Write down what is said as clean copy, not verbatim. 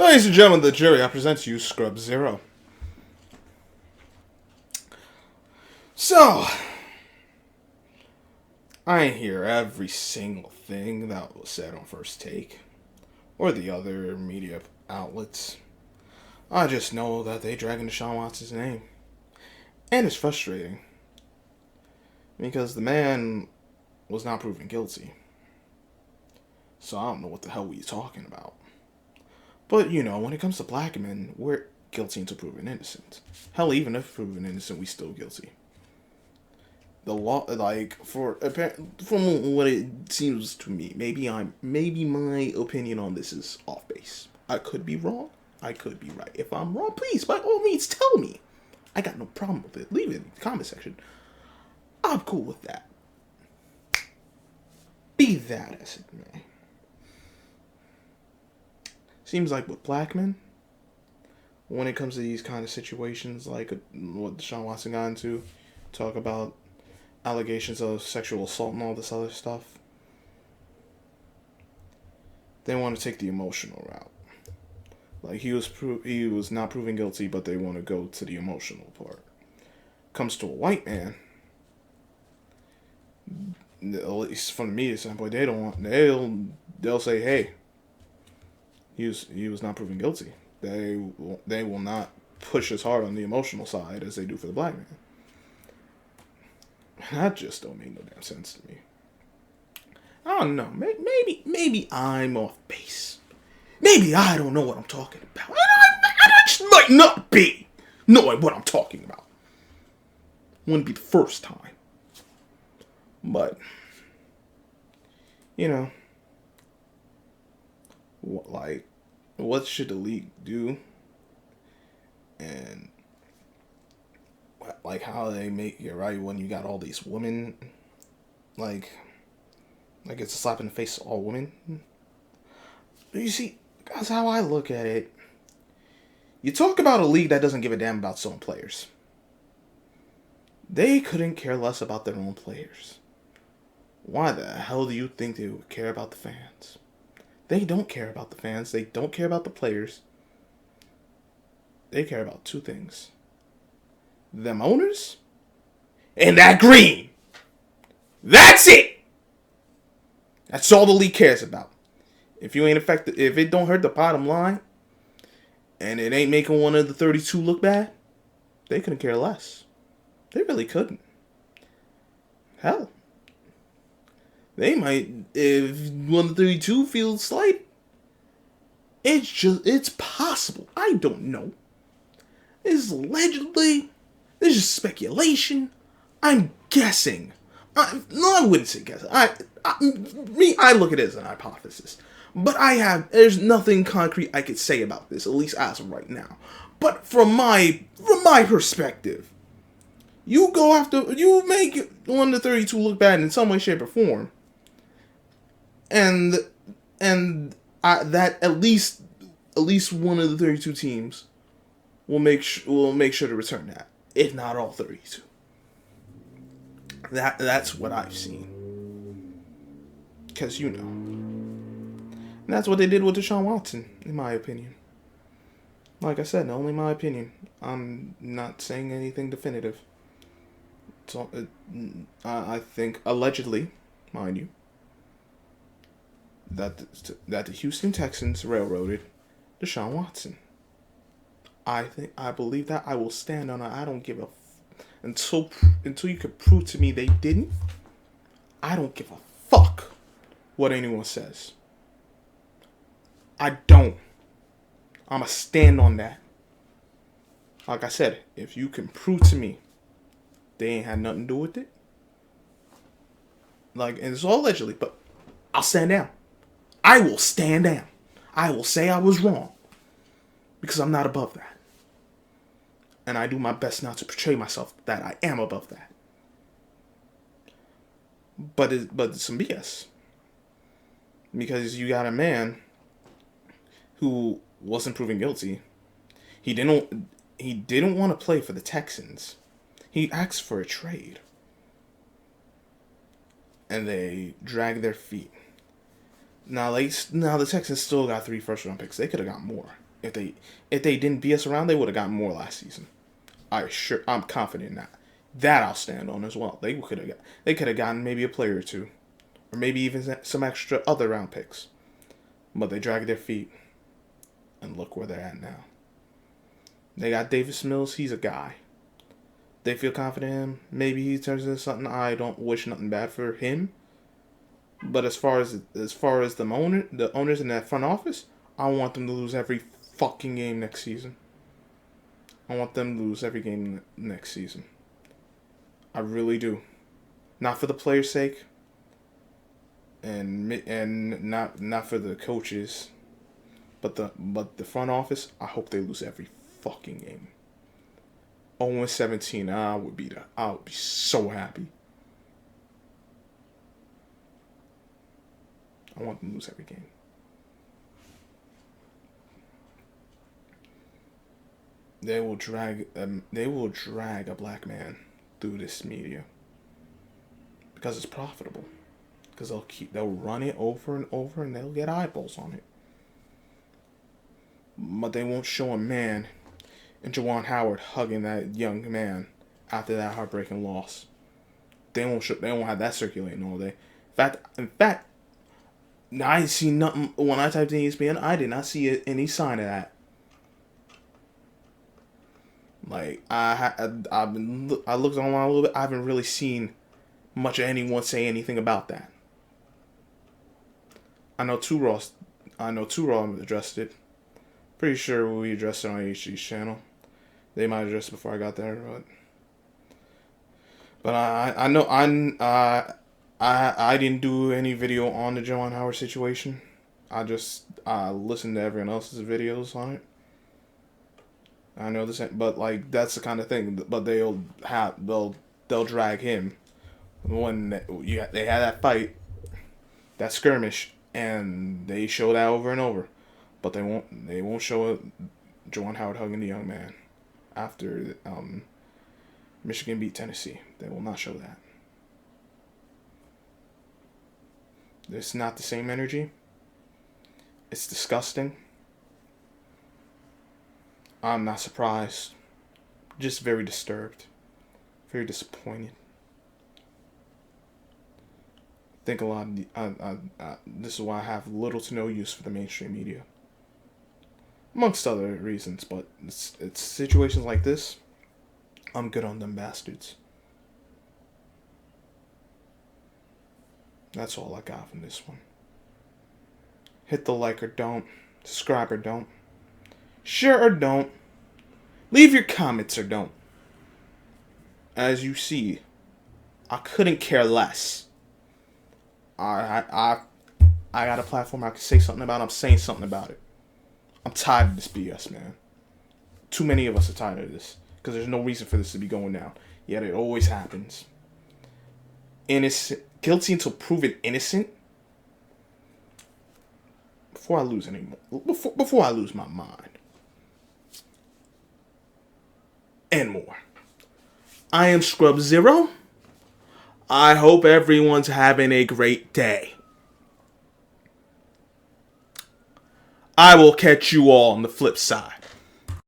Ladies and gentlemen, the jury, I present to you Scrub Zero. So, I ain't hear every single thing that was said on First Take, or the other media outlets. I just know that they dragging Deshaun Watson's name. And it's frustrating. Because the man was not proven guilty. So I don't know what the hell we talking about. But, when it comes to black men, we're guilty until proven innocent. Hell, even if proven innocent, we still guilty. The law, from what it seems to me, maybe my opinion on this is off base. I could be wrong. I could be right. If I'm wrong, please, by all means, tell me. I got no problem with it. Leave it in the comment section. I'm cool with that. Be that as it may. Seems like with black men, when it comes to these kind of situations, like what Deshaun Watson got into, talk about allegations of sexual assault and all this other stuff, they want to take the emotional route. Like he was not proven guilty, but they want to go to the emotional part. Comes to a white man, at least from the media standpoint, they'll say, hey, he was not proven guilty. They will not push as hard on the emotional side as they do for the black man. That just don't make no damn sense to me. I don't know. Maybe I'm off base. Maybe I don't know what I'm talking about. And I just might not be knowing what I'm talking about. Wouldn't be the first time. But, what should the league do? And how they make it right when you got all these women, like it's a slap in the face to all women. You see, that's how I look at it. You talk about a league that doesn't give a damn about its own players. They couldn't care less about their own players. Why the hell do you think they would care about the fans? They don't care about the fans. They don't care about the players. They care about two things. Them owners and that green. That's it. That's all the league cares about. If you ain't affected, if it don't hurt the bottom line, and it ain't making one of the 32 look bad, they couldn't care less. They really couldn't. Hell, they might, if one of the 32 feels slight, it's possible. I don't know. This is just speculation. I'm guessing. I wouldn't say guessing. I look at it as an hypothesis. But there's nothing concrete I could say about this, at least as of right now. But from my perspective, you make one of the 32 look bad in some way, shape, or form, and that at least one of the 32 teams will make sure to return that, if not all 32. That's what I've seen, because and that's what they did with Deshaun Watson, in my opinion. Like I said, only my opinion. I'm not saying anything definitive. So, I think, allegedly, mind you, that the Houston Texans railroaded Deshaun Watson. I believe that. I will stand on it. I don't give a until you can prove to me they didn't. I don't give a fuck what anyone says. I don't. I'ma stand on that. Like I said, if you can prove to me they ain't had nothing to do with it, and it's all allegedly, but I'll stand down. I will stand down. I will say I was wrong, because I'm not above that. And I do my best not to portray myself that I am above that. But it's some BS. Because you got a man who wasn't proven guilty. He didn't want to play for the Texans. He asked for a trade. And they dragged their feet. Now the Texans still got 3 first-round picks. They could have got more if they didn't BS around. They would have gotten more last season. I'm confident in that. That I'll stand on as well. They could have gotten maybe a player or two, or maybe even some extra other round picks, but they dragged their feet, and look where they're at now. They got Davis Mills. He's a guy. They feel confident in him. Maybe he turns into something. I don't wish nothing bad for him. But as far as the owners in that front office, I want them to lose every fucking game next season. I want them to lose every game next season. I really do. Not for the players' sake, and not for the coaches, but the front office. I hope they lose every fucking game. 0-17, I would be so happy. I want them to lose every game. They will drag a black man through this media because it's profitable. Because they'll run it over and over and they'll get eyeballs on it. But they won't show a man and Juwan Howard hugging that young man after that heartbreaking loss. They won't have that circulating all day. In fact, I didn't see nothing when I typed in ESPN. I did not see any sign of that. Like I looked online a little bit. I haven't really seen much of anyone say anything about that. I know Two Raw addressed it. Pretty sure we addressed it on HG's channel. They might have addressed it before I got there, but I know I didn't do any video on the Juwan Howard situation. I just listened to everyone else's videos on it. I know this, but like that's the kind of thing. But they'll drag him when they had that fight, that skirmish, and they show that over and over. But they won't show Juwan Howard hugging the young man after Michigan beat Tennessee. They will not show that. It's not the same energy. It's disgusting. I'm not surprised. Just very disturbed. Very disappointed. I think a lot of this is why I have little to no use for the mainstream media. Amongst other reasons, but it's situations like this, I'm good on them bastards. That's all I got from this one. Hit the like or don't. Subscribe or don't. Share or don't. Leave your comments or don't. As you see, I couldn't care less. I got a platform I can say something about. I'm saying something about it. I'm tired of this BS, man. Too many of us are tired of this. Because there's no reason for this to be going down. Yet it always happens. Innocent, guilty until proven innocent. Before I lose my mind. And more. I am Scrub Zero. I hope everyone's having a great day. I will catch you all on the flip side.